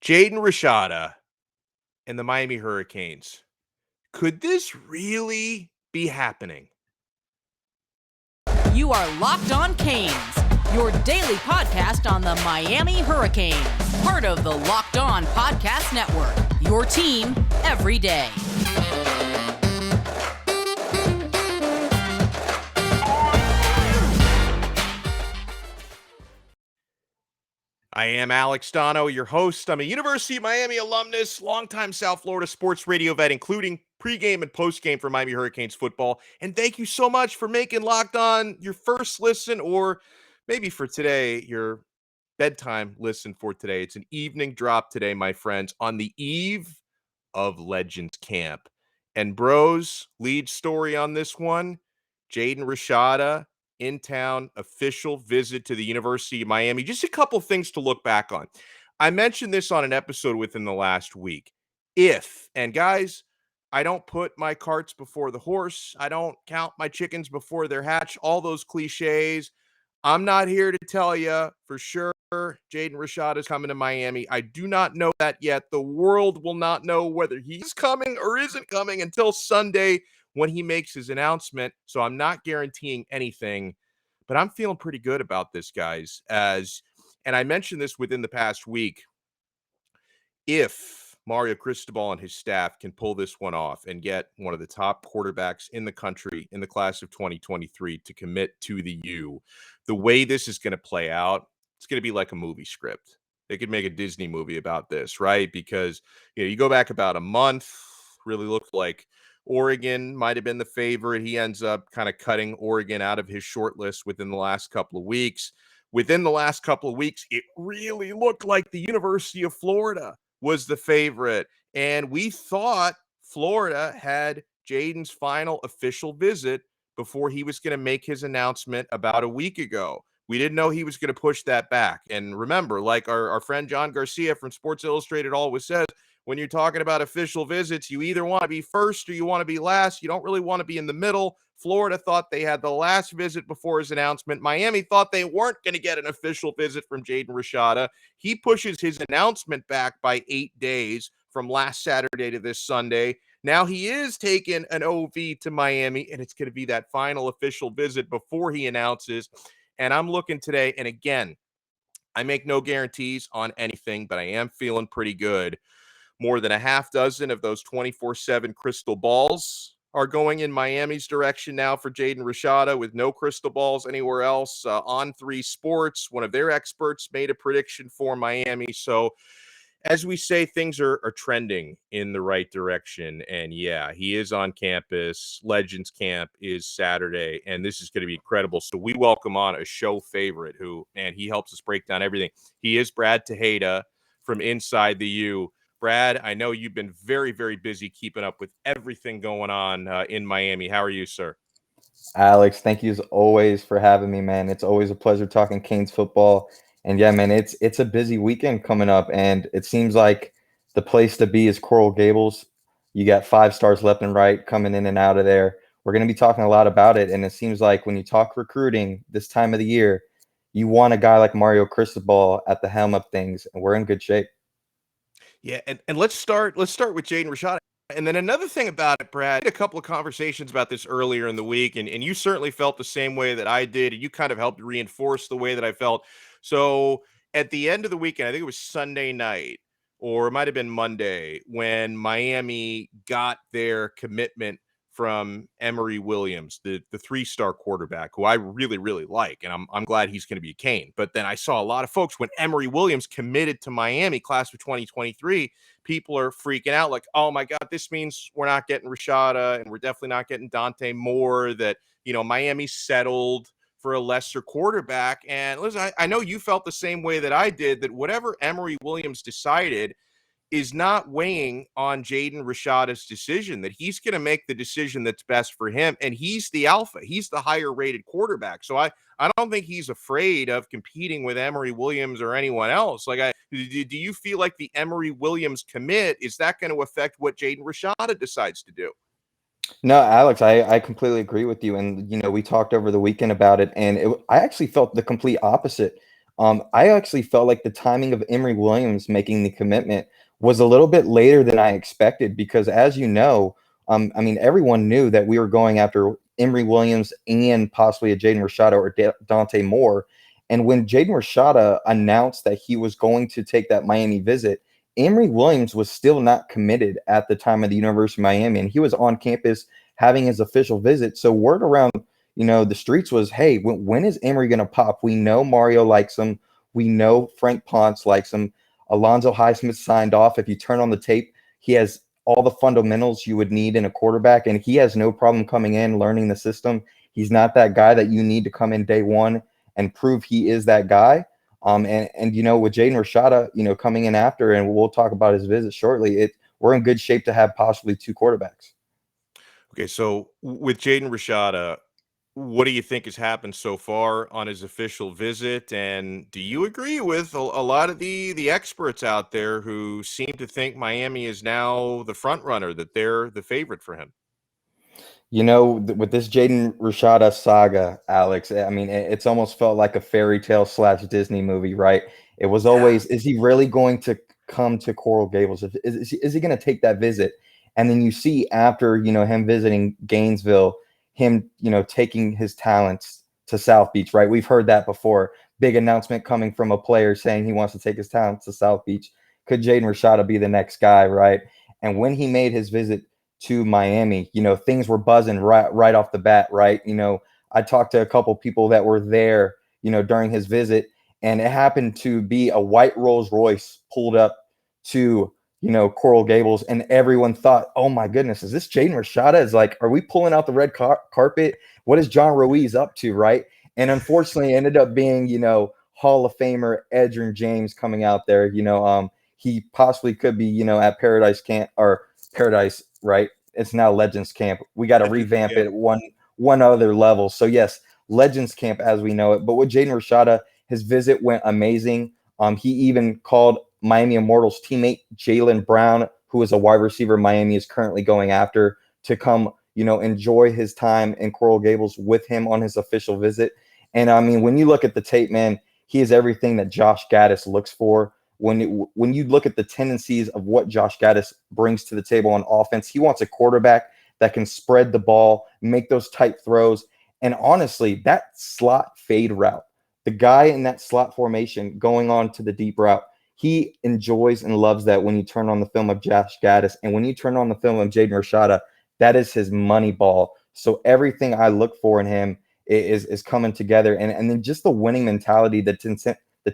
Jaden Rashada and the Miami Hurricanes. Could this really be happening? You are Locked On Canes, your daily podcast on the Miami Hurricanes. Part of the Locked On Podcast Network, your team every day. I am Alex Donno, your host. I'm a University of Miami alumnus, longtime South Florida sports radio vet, including pregame and postgame for Miami Hurricanes football. And thank you so much for making Locked On your first listen, or maybe for today, your bedtime listen for today. It's an evening drop today, my friends, on the eve of Legends Camp. And bros, lead story on this one, Jaden Rashada, in town, official visit to the University of Miami. Just a couple things to look back on. I mentioned this on an episode within the last week. And guys, I don't put my carts before the horse. I don't count my chickens before they're hatched. All those cliches. I'm not here to tell you for sure Jaden Rashada is coming to Miami. I do not know that yet. The world will not know whether he's coming or isn't coming until Sunday when he makes his announcement. So I'm not guaranteeing anything, but I'm feeling pretty good about this, guys. And I mentioned this within the past week. If Mario Cristobal and his staff can pull this one off and get one of the top quarterbacks in the country in the class of 2023 to commit to the U, the way this is going to play out, it's going to be like a movie script. They could make a Disney movie about this, right? Because you go back about a month, really looked like Oregon might have been the favorite. He ends up kind of cutting Oregon out of his short list within the last couple of weeks. Within the last couple of weeks, it really looked like the University of Florida was the favorite. And we thought Florida had Jaden's final official visit before he was going to make his announcement about a week ago. We didn't know he was going to push that back. And remember, like our friend John Garcia from Sports Illustrated always says, when you're talking about official visits, you either want to be first or you want to be last. You don't really want to be in the middle. Florida thought they had the last visit before his announcement. Miami thought they weren't going to get an official visit from Jaden Rashada. He pushes his announcement back by 8 days from last Saturday to this Sunday. Now he is taking an OV to Miami, and it's going to be that final official visit before he announces. And I'm looking today, and again, I make no guarantees on anything, but I am feeling pretty good. More than a half dozen of those 24/7 crystal balls are going in Miami's direction now for Jaden Rashada, with no crystal balls anywhere else. On3 Sports, one of their experts, made a prediction for Miami. So as we say, things are trending in the right direction. And yeah, he is on campus. Legends Camp is Saturday, and this is going to be incredible. So we welcome on a show favorite who, and he helps us break down everything. He is Brad Tejeda from Inside the U. Brad, I know you've been very, very busy keeping up with everything going on in Miami. How are you, sir? Alex, thank you as always for having me, man. It's always a pleasure talking Canes football. And yeah, man, it's a busy weekend coming up, and it seems like the place to be is Coral Gables. You got 5 stars left and right coming in and out of there. We're going to be talking a lot about it, and it seems like when you talk recruiting this time of the year, you want a guy like Mario Cristobal at the helm of things, and we're in good shape. Yeah, and let's start with Jaden Rashada. And then another thing about it, Brad, I had a couple of conversations about this earlier in the week, and you certainly felt the same way that I did, and you kind of helped reinforce the way that I felt. So at the end of the weekend, I think it was Sunday night, or it might have been Monday, when Miami got their commitment from Emory Williams, the 3-star quarterback, who I really, really like, and I'm glad he's going to be a Cane. But then I saw a lot of folks, when Emory Williams committed to Miami, class of 2023, people are freaking out like, oh my God, this means we're not getting Rashada, and we're definitely not getting Dante Moore, that, Miami settled for a lesser quarterback. And listen, I know you felt the same way that I did, that whatever Emory Williams decided is not weighing on Jaden Rashada's decision, that he's going to make the decision that's best for him. And he's the alpha. He's the higher rated quarterback. So I don't think he's afraid of competing with Emory Williams or anyone else. Like, do you feel like the Emory Williams commit, is that going to affect what Jaden Rashada decides to do? No, Alex, I completely agree with you. And, we talked over the weekend about it, and I actually felt the complete opposite I actually felt like the timing of Emory Williams making the commitment was a little bit later than I expected because, as you know, I mean, everyone knew that we were going after Emory Williams and possibly a Jaden Rashada or Dante Moore. And when Jaden Rashada announced that he was going to take that Miami visit, Emory Williams was still not committed at the time of the University of Miami, and he was on campus having his official visit. So word around, the streets was, hey, when is Emory going to pop? We know Mario likes him. We know Frank Ponce likes him. Alonzo Highsmith signed off. If you turn on the tape, he has all the fundamentals you would need in a quarterback, and he has no problem coming in, learning the system. He's not that guy that you need to come in day one and prove he is that guy. And with Jaden Rashada, coming in after, and we'll talk about his visit shortly, we're in good shape to have possibly two quarterbacks. Okay, so with Jaden Rashada, what do you think has happened so far on his official visit? And do you agree with a lot of the experts out there who seem to think Miami is now the front runner, that they're the favorite for him? With this Jaden Rashada saga, Alex, I mean, it's almost felt like a fairy tale / Disney movie, right? It was always, is he really going to come to Coral Gables? Is he going to take that visit? And then you see after, him visiting Gainesville, him, taking his talents to South Beach, right? We've heard that before. Big announcement coming from a player saying he wants to take his talents to South Beach. Could Jaden Rashada be the next guy, right? And when he made his visit to Miami, things were buzzing right off the bat, right? I talked to a couple people that were there, during his visit, and it happened to be a white Rolls Royce pulled up to, Coral Gables, and everyone thought, oh my goodness, is this Jaden Rashada? Is like, are we pulling out the red carpet? What is John Ruiz up to, right? And unfortunately, it ended up being, Hall of Famer Edgerrin James coming out there. He possibly could be, at Paradise Camp or Paradise, right? It's now Legends Camp. We got to revamp it one other level. So yes, Legends Camp as we know it. But with Jaden Rashada, his visit went amazing. He even called Miami Immortals teammate Jalen Brown, who is a wide receiver Miami is currently going after, to come, enjoy his time in Coral Gables with him on his official visit. And I mean, when you look at the tape, man, he is everything that Josh Gaddis looks for. When you look at the tendencies of what Josh Gaddis brings to the table on offense, he wants a quarterback that can spread the ball, make those tight throws. And honestly, that slot fade route, the guy in that slot formation going on to the deep route, he enjoys and loves that when you turn on the film of Josh Gaddis. And when you turn on the film of Jaden Rashada, that is his money ball. So everything I look for in him is coming together. And then just the winning mentality, the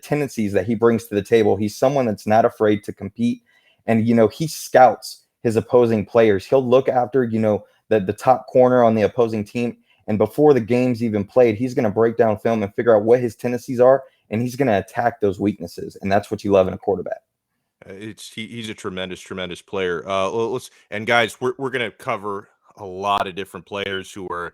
tendencies that he brings to the table. He's someone that's not afraid to compete. And, he scouts his opposing players. He'll look after, the top corner on the opposing team. And before the game's even played, he's going to break down film and figure out what his tendencies are. And he's going to attack those weaknesses. And that's what you love in a quarterback. He's a tremendous player. And guys, we're going to cover a lot of different players who are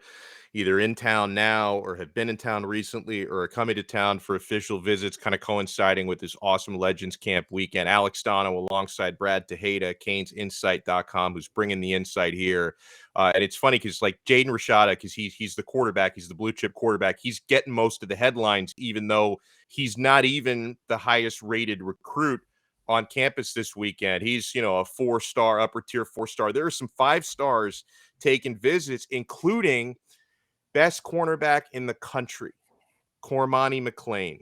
either in town now or have been in town recently or are coming to town for official visits, kind of coinciding with this awesome Legends Camp weekend. Alex Donno alongside Brad Tejeda, CanesInsight.com, who's bringing the insight here. And it's funny because like Jaden Rashada, because he's the quarterback, he's the blue chip quarterback. He's getting most of the headlines, even though he's not even the highest rated recruit on campus this weekend. He's, a 4-star, upper tier 4-star. There are some 5 stars taking visits, including best cornerback in the country, Cormany McClain.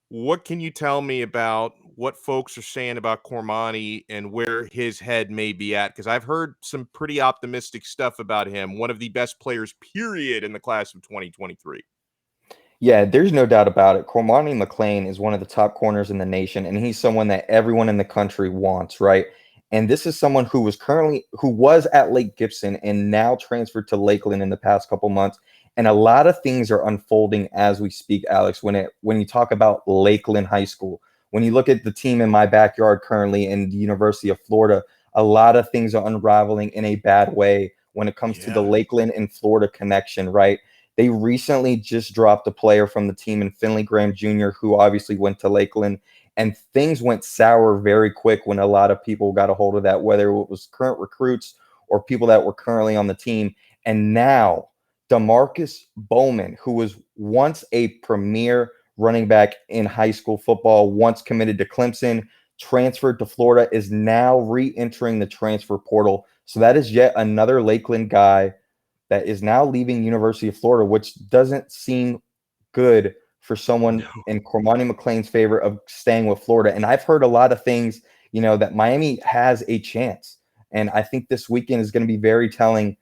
What can you tell me about what folks are saying about Cormany and where his head may be at? Because I've heard some pretty optimistic stuff about him. One of the best players, period, in the class of 2023. Yeah, there's no doubt about it. Cormany McClain is one of the top corners in the nation, and he's someone that everyone in the country wants, right? And this is someone who was at Lake Gibson and now transferred to Lakeland in the past couple months. And a lot of things are unfolding as we speak, Alex, when you talk about Lakeland High School. When you look at the team in my backyard currently in the University of Florida, a lot of things are unraveling in a bad way when it comes to the Lakeland and Florida connection, right? They recently just dropped a player from the team in Finley Graham Jr., who obviously went to Lakeland, and things went sour very quick when a lot of people got a hold of that, whether it was current recruits or people that were currently on the team. And now DeMarcus Bowman, who was once a premier running back in high school football, once committed to Clemson, transferred to Florida, is now re-entering the transfer portal. So that is yet another Lakeland guy that is now leaving University of Florida, which doesn't seem good for someone in Cormany McClain's favor of staying with Florida. And I've heard a lot of things, that Miami has a chance. And I think this weekend is going to be very telling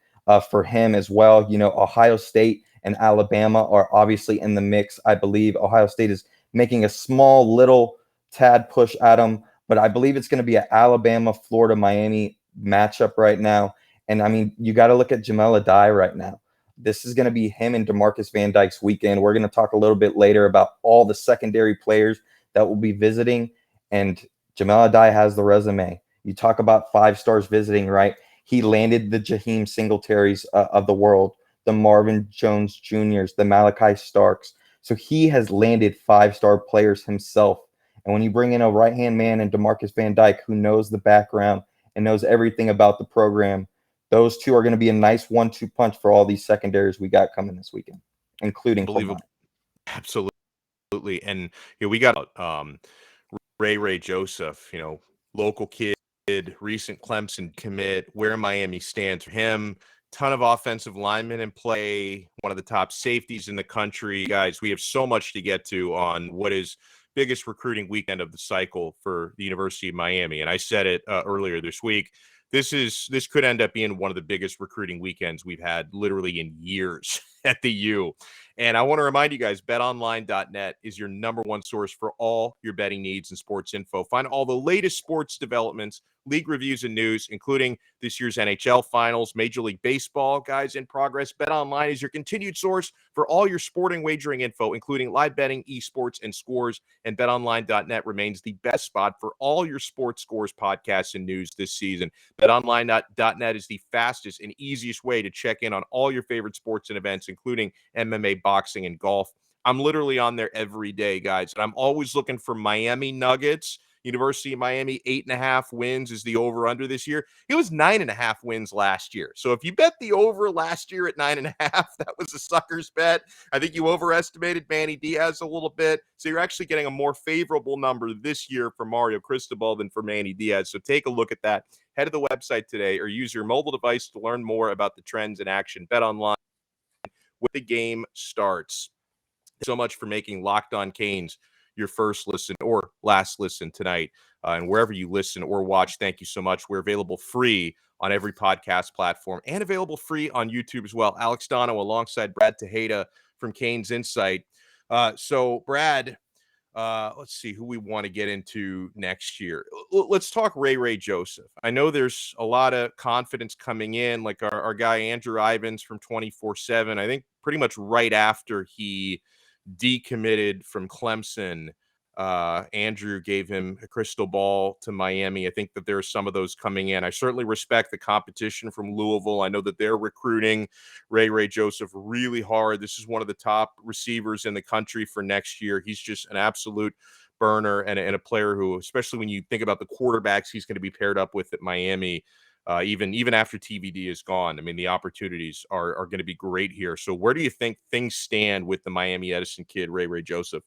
for him as well. Ohio State and Alabama are obviously in the mix. I believe Ohio State is making a small little tad push at him, but I believe it's going to be an Alabama, Florida, Miami matchup right now. And I mean, you got to look at Joenel Aguero right now. This is going to be him and DeMarcus Van Dyke's weekend. We're going to talk a little bit later about all the secondary players that will be visiting. And Joenel Aguero has the resume. You talk about 5 stars visiting, right? He landed the Jaheim Singletaries of the world, the Marvin Jones Jr.'s, the Malachi Starks. So he has landed 5-star players himself. And when you bring in a right-hand man and DeMarcus Van Dyke, who knows the background and knows everything about the program, those two are going to be a nice 1-2 punch for all these secondaries we got coming this weekend, including Unbelievable. Absolutely. And we got Ray Joseph, local kid, recent Clemson commit, where Miami stands for him. Ton of offensive linemen in play, one of the top safeties in the country. Guys, we have so much to get to on what is biggest recruiting weekend of the cycle for the University of Miami. And I said it earlier this week. This could end up being one of the biggest recruiting weekends we've had literally in years at the U. And I want to remind you guys, betonline.net is your number one source for all your betting needs and sports info. Find all the latest sports developments, league reviews, and news, including this year's NHL finals, Major League Baseball, guys, in progress. BetOnline is your continued source for all your sporting wagering info, including live betting, esports, and scores. And betonline.net remains the best spot for all your sports scores, podcasts, and news this season. BetOnline.net is the fastest and easiest way to check in on all your favorite sports and events, including MMA, boxing, and golf. I'm literally on there every day, guys. And I'm always looking for Miami Nuggets. University of Miami, 8.5 wins is the over-under this year. It was 9.5 wins last year. So if you bet the over last year at 9.5, that was a sucker's bet. I think you overestimated Manny Diaz a little bit. So you're actually getting a more favorable number this year for Mario Cristobal than for Manny Diaz. So take a look at that. Head to the website today or use your mobile device to learn more about the trends in action. Bet online when the game starts. So much for making Locked On Canes your first listen or last listen tonight. And wherever you listen or watch, thank you so much. We're available free on every podcast platform and available free on YouTube as well. Alex Donno alongside Brad Tejeda from Canes Insight. So Brad, let's see who we want to get into next year. Let's talk Ray Joseph. I know there's a lot of confidence coming in, like our guy Andrew Ivins from 24/7. I think pretty much right after he decommitted from Clemson, Andrew gave him a crystal ball to Miami. I think that there are some of those coming in. I certainly respect the competition from Louisville. I know that they're recruiting Ray Joseph really hard. This is one of the top receivers in the country for next year. He's just an absolute burner and a player who, especially when you think about the quarterbacks he's going to be paired up with at Miami, even after TVD is gone, I mean, the opportunities are going to be great here. So where do you think things stand with the Miami Edison kid, Ray Joseph?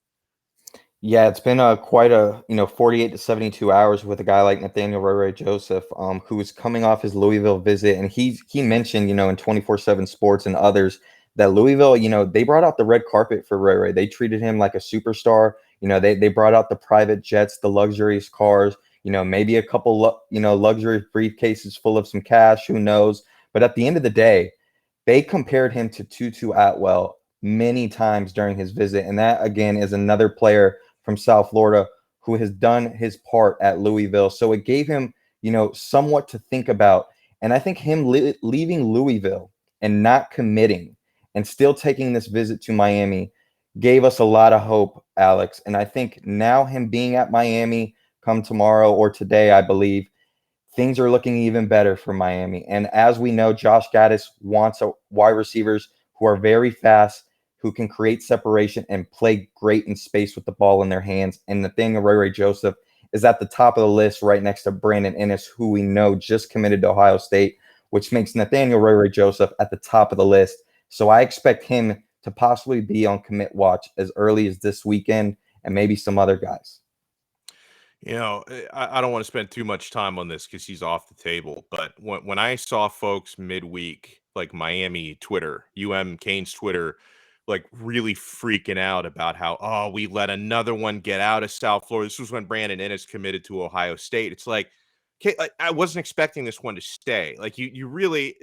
Yeah, it's been quite a 48 to 72 hours with a guy like Nathaniel Ray Joseph, who is coming off his Louisville visit, and he mentioned in 24/7 Sports and others that Louisville, they brought out the red carpet for Ray. They treated him like a superstar. They brought out the private jets, the luxurious cars. Maybe a couple luxury briefcases full of some cash. Who knows? But at the end of the day, they compared him to Tutu Atwell many times during his visit, and that again is another player from South Florida who has done his part at Louisville. So it gave him, somewhat to think about. And I think him leaving Louisville and not committing and still taking this visit to Miami gave us a lot of hope, Alex. And I think now him being at Miami come tomorrow or today, I believe, things are looking even better for Miami. And as we know, Josh Gaddis wants wide receivers who are very fast, who can create separation and play great in space with the ball in their hands. And Nathaniel Ray Joseph is at the top of the list right next to Brandon Ennis, who we know just committed to Ohio State, which makes Nathaniel Ray Joseph at the top of the list. So I expect him to possibly be on commit watch as early as this weekend and maybe some other guys? I don't want to spend too much time on this because he's off the table. But when I saw folks midweek, like Miami Twitter, Canes Twitter, like really freaking out about how, oh, we let another one get out of South Florida. This was when Brandon Inniss committed to Ohio State. It's like, okay, I wasn't expecting this one to stay. Like you really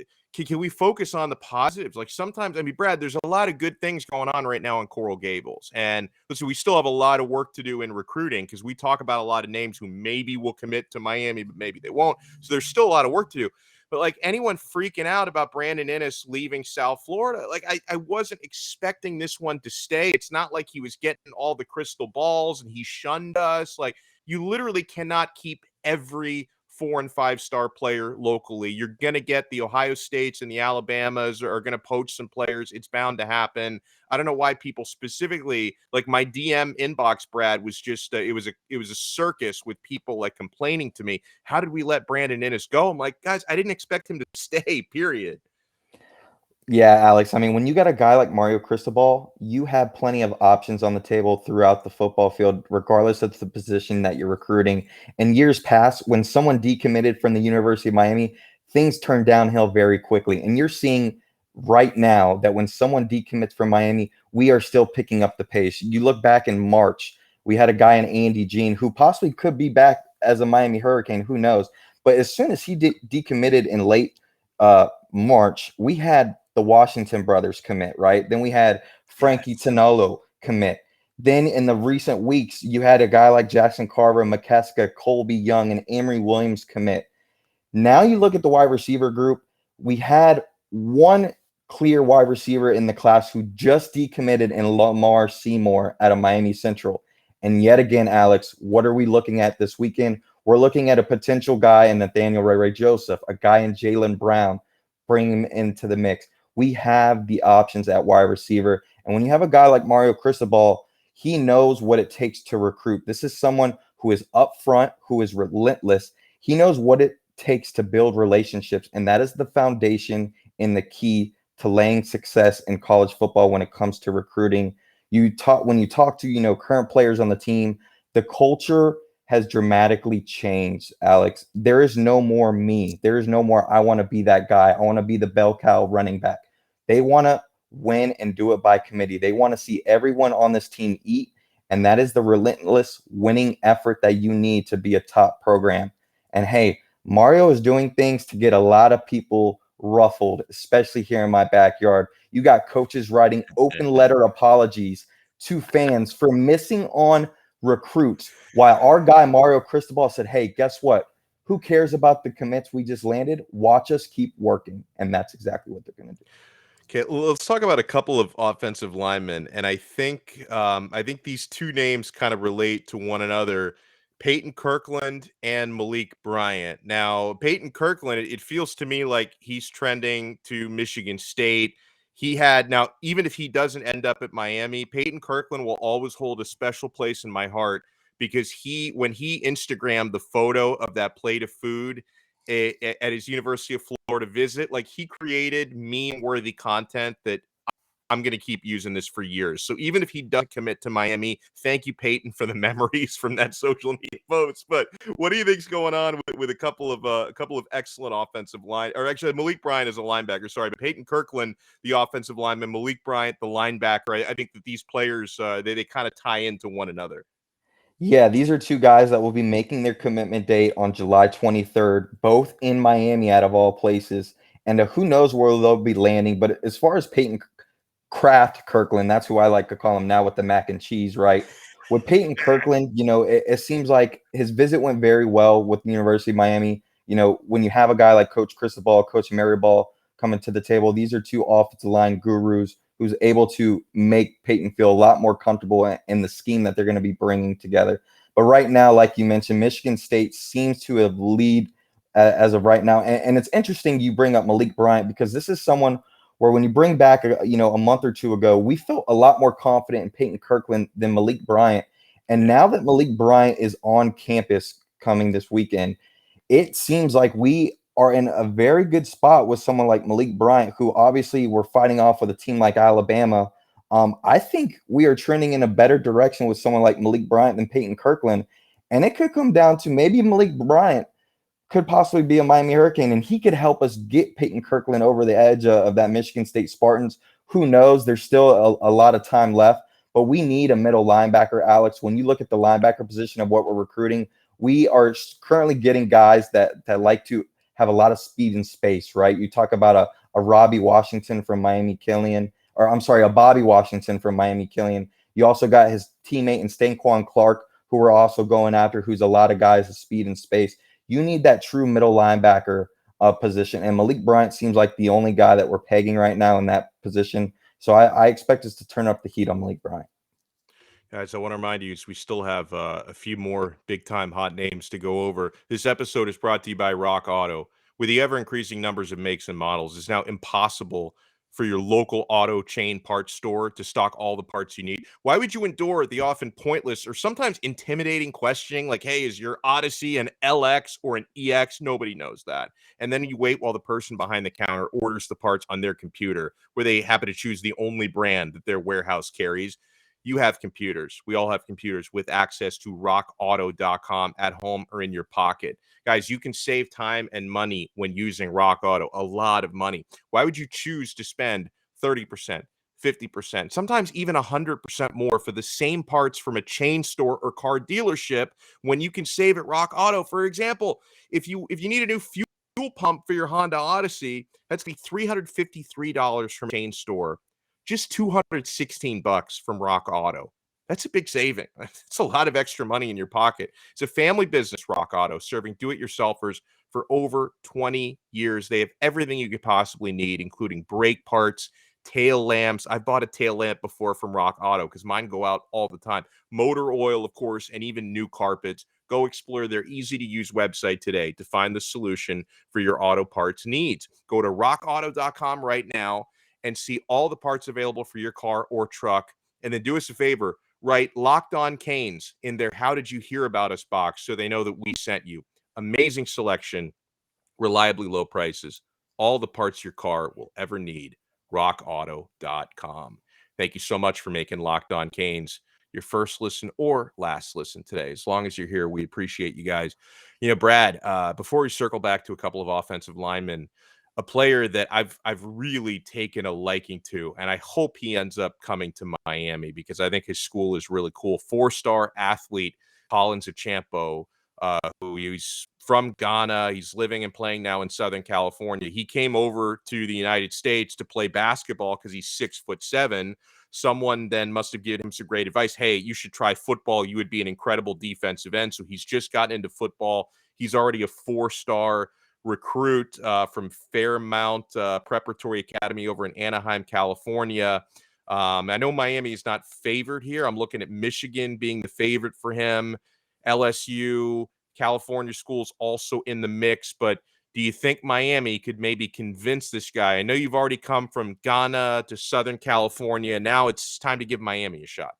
can we focus on the positives? Like sometimes, I mean, Brad, there's a lot of good things going on right now in Coral Gables. And listen, we still have a lot of work to do in recruiting because we talk about a lot of names who maybe will commit to Miami, but maybe they won't. So there's still a lot of work to do. But like anyone freaking out about Brandon Inniss leaving South Florida, like I wasn't expecting this one to stay. It's not like he was getting all the crystal balls and he shunned us. Like you literally cannot keep every 4- and 5-star player locally. You're going to get the Ohio States and the Alabamas are going to poach some players. It's bound to happen. I don't know why people specifically, like my DM inbox, Brad, was just it was a circus with people like complaining to me. How did we let Brandon Inniss go? I'm like, guys, I didn't expect him to stay, period. Yeah, Alex. I mean, when you got a guy like Mario Cristobal, you have plenty of options on the table throughout the football field, regardless of the position that you're recruiting. In years past, when someone decommitted from the University of Miami, things turned downhill very quickly. And you're seeing right now that when someone decommits from Miami, we are still picking up the pace. You look back in March, we had a guy in Andy Jean who possibly could be back as a Miami Hurricane. Who knows? But as soon as he decommitted in late March, we had the Washington brothers commit, right? Then we had Frankie Tanolo commit. Then in the recent weeks, you had a guy like Jackson Carver, McKeska, Colby Young, and Amory Williams commit. Now you look at the wide receiver group, we had one clear wide receiver in the class who just decommitted in Lamar Seymour out of Miami Central. And yet again, Alex, what are we looking at this weekend? We're looking at a potential guy in Nathaniel Ray Joseph, a guy in Jalen Brown, bring him into the mix. We have the options at wide receiver. And when you have a guy like Mario Cristobal, he knows what it takes to recruit. This is someone who is upfront, who is relentless. He knows what it takes to build relationships. And that is the foundation and the key to laying success in college football when it comes to recruiting. When you talk to, current players on the team, the culture has dramatically changed, Alex. There is no more me. There is no more, I want to be that guy. I want to be the bell cow running back. They want to win and do it by committee. They want to see everyone on this team eat, and that is the relentless winning effort that you need to be a top program. And hey, Mario is doing things to get a lot of people ruffled, especially here in my backyard. You got coaches writing open letter apologies to fans for missing on recruits, while our guy Mario Cristobal said, hey, guess what? Who cares about the commits we just landed? Watch us keep working. And that's exactly what they're going to do. Okay, well, let's talk about a couple of offensive linemen, and I think these two names kind of relate to one another: Payton Kirkland and Malik Bryant. Now, Payton Kirkland, it feels to me like he's trending to Michigan State. Now, even if he doesn't end up at Miami, Payton Kirkland will always hold a special place in my heart because when he Instagrammed the photo of that plate of food at his University of Florida visit, like he created meme-worthy content that I'm going to keep using this for years. So even if he doesn't commit to Miami, thank you, Peyton, for the memories from that social media post. But what do you think's going on with a couple of excellent offensive line, or actually Malik Bryant is a linebacker, sorry, but Payton Kirkland, the offensive lineman, Malik Bryant, the linebacker. I think that these players they kind of tie into one another. Yeah, these are two guys that will be making their commitment date on July 23rd, both in Miami out of all places. And who knows where they'll be landing. But as far as Peyton Kraft Kirkland, that's who I like to call him now with the mac and cheese, right? With Peyton Kirkland, it seems like his visit went very well with the University of Miami. When you have a guy like Coach Cristobal, Coach Mariball coming to the table, these are two offensive line gurus who's able to make Peyton feel a lot more comfortable in the scheme that they're going to be bringing together. But right now, like you mentioned, Michigan State seems to have lead as of right now. And it's interesting you bring up Malik Bryant because this is someone where when you bring back, a month or two ago, we felt a lot more confident in Peyton Kirkland than Malik Bryant. And now that Malik Bryant is on campus coming this weekend, it seems like we are in a very good spot with someone like Malik Bryant, who obviously we're fighting off with a team like Alabama. I think we are trending in a better direction with someone like Malik Bryant than Payton Kirkland. And it could come down to maybe Malik Bryant could possibly be a Miami Hurricane, and he could help us get Peyton Kirkland over the edge of that Michigan State Spartans. Who knows? There's still a lot of time left, but we need a middle linebacker, Alex. When you look at the linebacker position of what we're recruiting, we are currently getting guys that like to have a lot of speed and space, right? You talk about a Robbie Washington from Miami Killian, or I'm sorry, a Bobby Washington from Miami Killian. You also got his teammate in Stanquan Clark, who we're also going after, who's a lot of guys of speed and space. You need that true middle linebacker position, and Malik Bryant seems like the only guy that we're pegging right now in that position. So I expect us to turn up the heat on Malik Bryant. Guys, I want to remind you, we still have a few more big-time hot names to go over. This episode is brought to you by Rock Auto. With the ever-increasing numbers of makes and models, it's now impossible for your local auto chain parts store to stock all the parts you need. Why would you endure the often pointless or sometimes intimidating questioning like, hey, is your Odyssey an LX or an EX? Nobody knows that. And then you wait while the person behind the counter orders the parts on their computer, where they happen to choose the only brand that their warehouse carries. You have computers. We all have computers with access to rockauto.com at home or in your pocket. Guys, you can save time and money when using Rock Auto, a lot of money. Why would you choose to spend 30%, 50%, sometimes even 100% more for the same parts from a chain store or car dealership when you can save at Rock Auto? For example, if you need a new fuel pump for your Honda Odyssey, that's be $353 from a chain store. Just $216 from Rock Auto. That's a big saving. It's a lot of extra money in your pocket. It's a family business, Rock Auto, serving do-it-yourselfers for over 20 years. They have everything you could possibly need, including brake parts, tail lamps. I bought a tail lamp before from Rock Auto because mine go out all the time. Motor oil, of course, and even new carpets. Go explore their easy-to-use website today to find the solution for your auto parts needs. Go to rockauto.com right now and see all the parts available for your car or truck. And then do us a favor, write Locked On Canes in their How Did You Hear About Us box so they know that we sent you. Amazing selection, reliably low prices, all the parts your car will ever need. rockauto.com. Thank you so much for making Locked On Canes your first listen or last listen today. As long as you're here, we appreciate you guys. You know, Brad, before we circle back to a couple of offensive linemen, a player that I've really taken a liking to, and I hope he ends up coming to Miami because I think his school is really cool. 4-star athlete Collins Achampo, who he's from Ghana. He's living and playing now in Southern California. He came over to the United States to play basketball because he's 6'7". Someone then must have given him some great advice. Hey, you should try football. You would be an incredible defensive end. So he's just gotten into football. He's already a 4-star recruit from Fairmount Preparatory Academy over in Anaheim, California. I know Miami is not favored here. I'm looking at Michigan being the favorite for him. LSU, California schools also in the mix. But do you think Miami could maybe convince this guy? I know you've already come from Ghana to Southern California. Now it's time to give Miami a shot.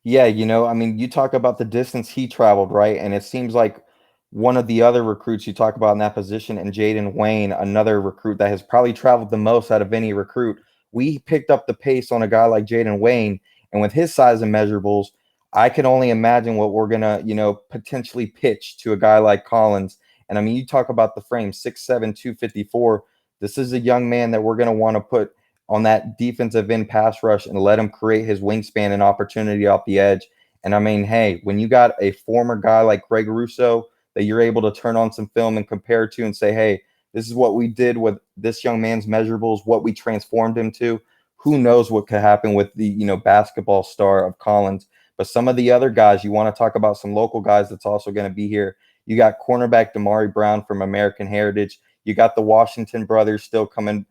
Yeah, I mean, you talk about the distance he traveled, right? And it seems like one of the other recruits you talk about in that position, and Jaden Wayne, another recruit that has probably traveled the most out of any recruit. We picked up the pace on a guy like Jaden Wayne, and with his size and measurables, I can only imagine what we're gonna, potentially pitch to a guy like Collins. And I mean, you talk about the frame, 6'7", 254. This is a young man that we're gonna want to put on that defensive end pass rush and let him create his wingspan and opportunity off the edge. And I mean, hey, when you got a former guy like Greg Russo that you're able to turn on some film and compare to and say, hey, this is what we did with this young man's measurables, what we transformed him to. Who knows what could happen with the, basketball star of Collins. But some of the other guys, you want to talk about some local guys that's also going to be here. You got cornerback Damari Brown from American Heritage. You got the Washington brothers still coming,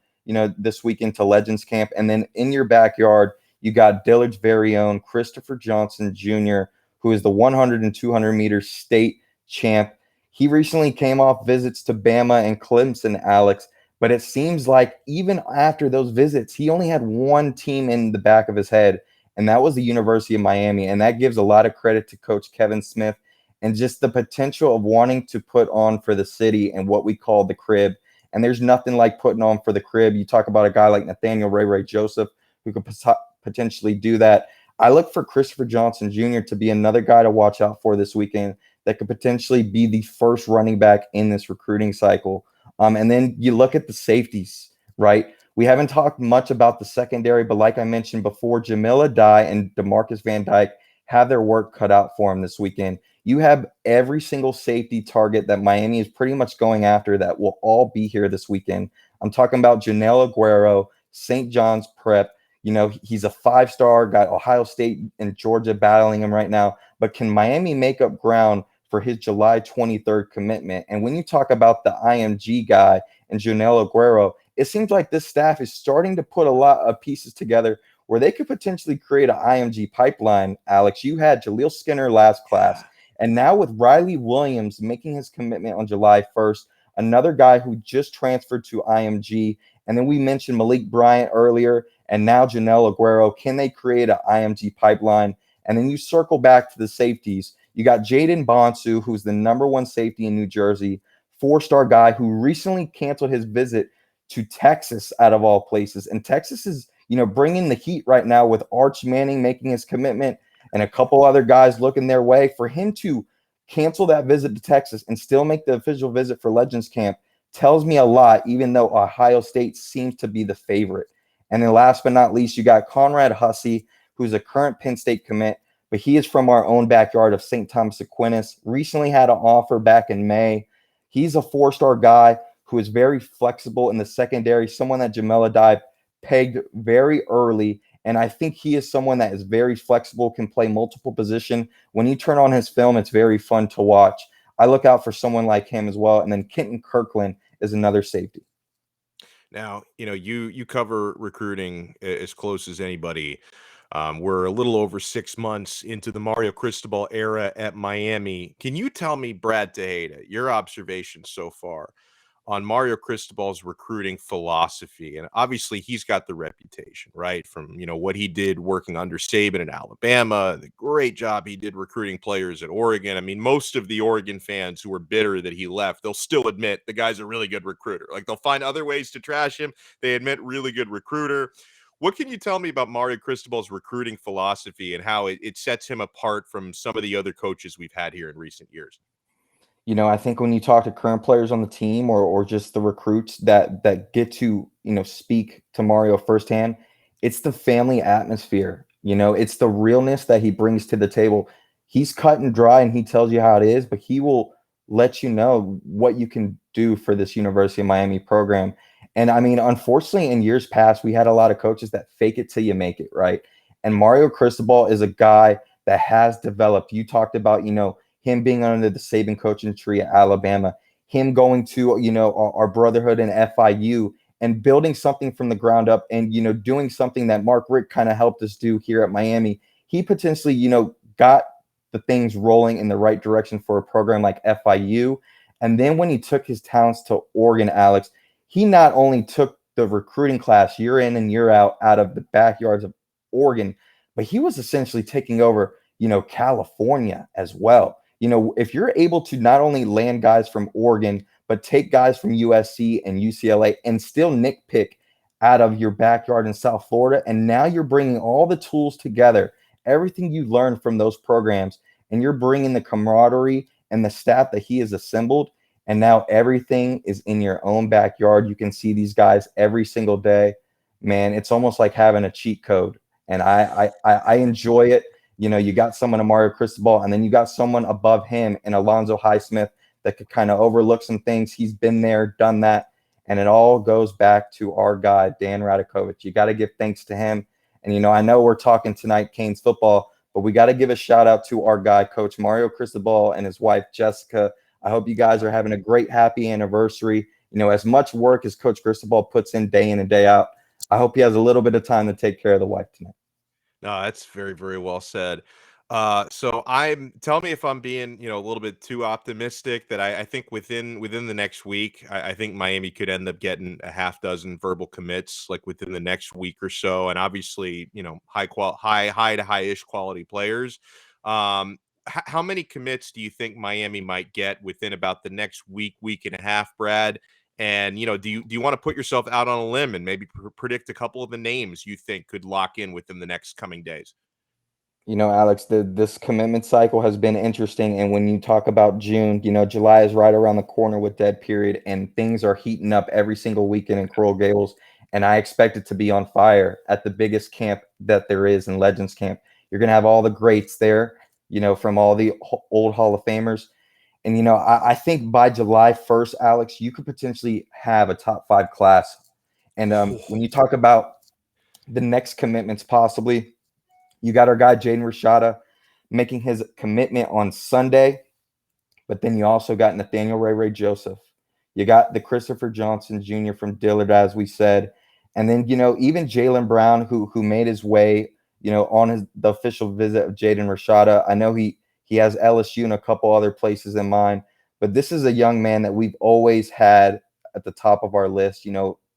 this weekend to Legends Camp. And then in your backyard, you got Dillard's very own Christopher Johnson Jr., who is the 100 and 200 meter state champ. He recently came off visits to Bama and Clemson, Alex, but it seems like even after those visits, he only had one team in the back of his head, and that was the University of Miami. And that gives a lot of credit to Coach Kevin Smith and just the potential of wanting to put on for the city and what we call the crib. And there's nothing like putting on for the crib. You talk about a guy like Nathaniel Ray Joseph, who could potentially do that. I look for Christopher Johnson Jr. to be another guy to watch out for this weekend that could potentially be the first running back in this recruiting cycle. And then you look at the safeties, right? We haven't talked much about the secondary, but like I mentioned before, Joenel Aguero and DeMarcus Van Dyke have their work cut out for them this weekend. You have every single safety target that Miami is pretty much going after that will all be here this weekend. I'm talking about Joenel Aguero, St. John's Prep. You know, he's a 5-star, got Ohio State and Georgia battling him right now. But can Miami make up ground for his July 23rd commitment? And when you talk about the IMG guy and Joenel Aguero, it seems like this staff is starting to put a lot of pieces together where they could potentially create an IMG pipeline. Alex, you had Jaleel Skinner last class. And now with Riley Williams making his commitment on July 1st, another guy who just transferred to IMG. And then we mentioned Malik Bryant earlier, and now Joenel Aguero. Can they create an IMG pipeline? And then you circle back to the safeties. You got Jaden Bonsu, who's the #1 safety in New Jersey, 4-star guy who recently canceled his visit to Texas, out of all places. And Texas is, bringing the heat right now with Arch Manning making his commitment and a couple other guys looking their way. For him to cancel that visit to Texas and still make the official visit for Legends Camp tells me a lot, even though Ohio State seems to be the favorite. And then last but not least, you got Conrad Hussey, who's a current Penn State commit, but he is from our own backyard of St. Thomas Aquinas. Recently had an offer back in May. He's a 4-star guy who is very flexible in the secondary, someone that Joenel Aguero pegged very early. And I think he is someone that is very flexible, can play multiple positions. When you turn on his film, it's very fun to watch. I look out for someone like him as well. And then Payton Kirkland is another safety. Now, you cover recruiting as close as anybody. We're a little over 6 months into the Mario Cristobal era at Miami. Can you tell me, Brad Tejeda, your observations so far on Mario Cristobal's recruiting philosophy? And obviously he's got the reputation, right? From, what he did working under Saban in Alabama, the great job he did recruiting players at Oregon. I mean, most of the Oregon fans who were bitter that he left, they'll still admit the guy's a really good recruiter. Like, they'll find other ways to trash him. They admit really good recruiter. What can you tell me about Mario Cristobal's recruiting philosophy and how it sets him apart from some of the other coaches we've had here in recent years? I think when you talk to current players on the team or just the recruits that get to, speak to Mario firsthand, it's the family atmosphere. It's the realness that he brings to the table. He's cut and dry and he tells you how it is, but he will let you know what you can do for this University of Miami program. And I mean, unfortunately, in years past, we had a lot of coaches that fake it till you make it, right? And Mario Cristobal is a guy that has developed. You talked about, him being under the Saban coaching tree at Alabama, him going to, our brotherhood in FIU and building something from the ground up and, doing something that Mark Richt kind of helped us do here at Miami. He potentially, got the things rolling in the right direction for a program like FIU. And then when he took his talents to Oregon, Alex, he not only took the recruiting class year in and year out of the backyards of Oregon, but he was essentially taking over, California as well. If you're able to not only land guys from Oregon, but take guys from USC and UCLA and still nitpick out of your backyard in South Florida, and now you're bringing all the tools together, everything you learned from those programs, and you're bringing the camaraderie and the staff that he has assembled, and now everything is in your own backyard. You can see these guys every single day. Man, it's almost like having a cheat code, and I enjoy it. You got someone, Mario Cristobal, and then you got someone above him in Alonzo Highsmith that could kind of overlook some things. He's been there, done that, and it all goes back to our guy, Dan Radakovich. You got to give thanks to him. And, I know we're talking tonight Canes football, but we got to give a shout out to our guy, Coach Mario Cristobal, and his wife, Jessica. I hope you guys are having a great, happy anniversary. As much work as Coach Cristobal puts in and day out, I hope he has a little bit of time to take care of the wife tonight. No, that's very, very well said. So tell me if I'm being, a little bit too optimistic that I think within the next week, I think Miami could end up getting a half dozen verbal commits like within the next week or so. And obviously, high to high-ish quality players. How many commits do you think Miami might get within about the next week and a half, Brad? And, do you want to put yourself out on a limb and maybe predict a couple of the names you think could lock in within the next coming days? Alex, this commitment cycle has been interesting. And when you talk about June, July is right around the corner with dead period, and things are heating up every single weekend in Coral Gables. And I expect it to be on fire at the biggest camp that there is in Legends Camp. You're going to have all the greats there, from all the old Hall of Famers. And, I think by July 1st, Alex, you could potentially have a top 5 class. And when you talk about the next commitments, possibly, you got our guy, Jaden Rashada, making his commitment on Sunday. But then you also got Nathaniel Ray Joseph. You got the Christopher Johnson Jr. from Dillard, as we said. And then, even Jalen Brown, who made his way, on the official visit of Jaden Rashada. I know he has LSU and a couple other places in mind. But this is a young man that we've always had at the top of our list,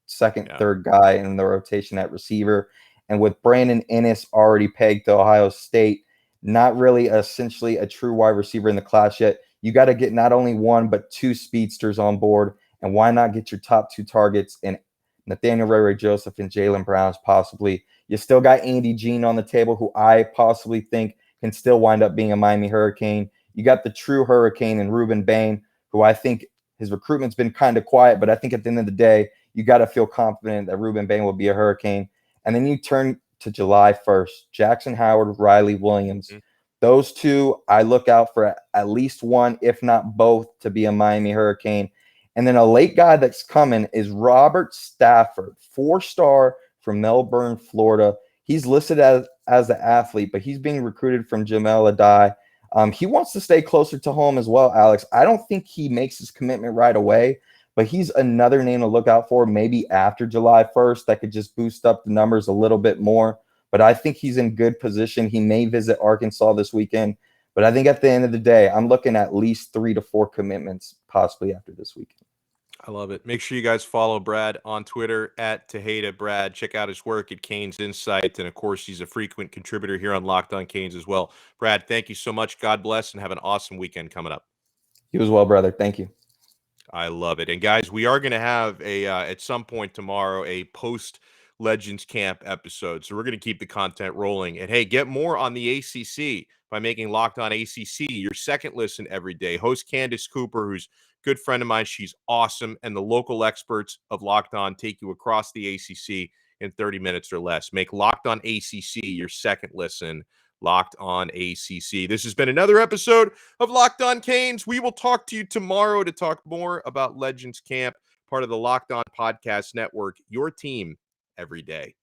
second, third guy in the rotation at receiver. And with Brandon Ennis already pegged to Ohio State, not really essentially a true wide receiver in the class yet, you got to get not only one, but 2 speedsters on board. And why not get your top 2 targets in Nathaniel Ray Joseph and Jalen Brown possibly? You still got Andy Jean on the table, who I possibly think can still wind up being a Miami Hurricane. You got the true Hurricane in Ruben Bain, who I think his recruitment's been kind of quiet, but I think at the end of the day, you got to feel confident that Ruben Bain will be a Hurricane. And then you turn to July 1st, Jackson Howard, Riley Williams. Mm-hmm. Those 2, I look out for at least one, if not both, to be a Miami Hurricane. And then a late guy that's coming is Robert Stafford, 4-star from Melbourne, Florida. He's listed as an athlete, but he's being recruited from Joenel Aguero. He wants to stay closer to home as well, Alex. I don't think he makes his commitment right away, but he's another name to look out for maybe after July 1st that could just boost up the numbers a little bit more. But I think he's in good position. He may visit Arkansas this weekend. But I think at the end of the day, I'm looking at least 3 to 4 commitments possibly after this weekend. I love it. Make sure you guys follow Brad on Twitter at Tejeda Brad. Check out his work at Canes Insight. And, of course, he's a frequent contributor here on Locked on Canes as well. Brad, thank you so much. God bless, and have an awesome weekend coming up. You as well, brother. Thank you. I love it. And, guys, we are going to have at some point tomorrow a post-Legends Camp episode. So we're going to keep the content rolling. And, hey, get more on the ACC by making Locked on ACC your second listen every day. Host Candace Cooper, who's good friend of mine. She's awesome. And the local experts of Locked On take you across the ACC in 30 minutes or less. Make Locked On ACC your second listen. Locked On ACC. This has been another episode of Locked On Canes. We will talk to you tomorrow to talk more about Legends Camp, part of the Locked On Podcast Network, your team every day.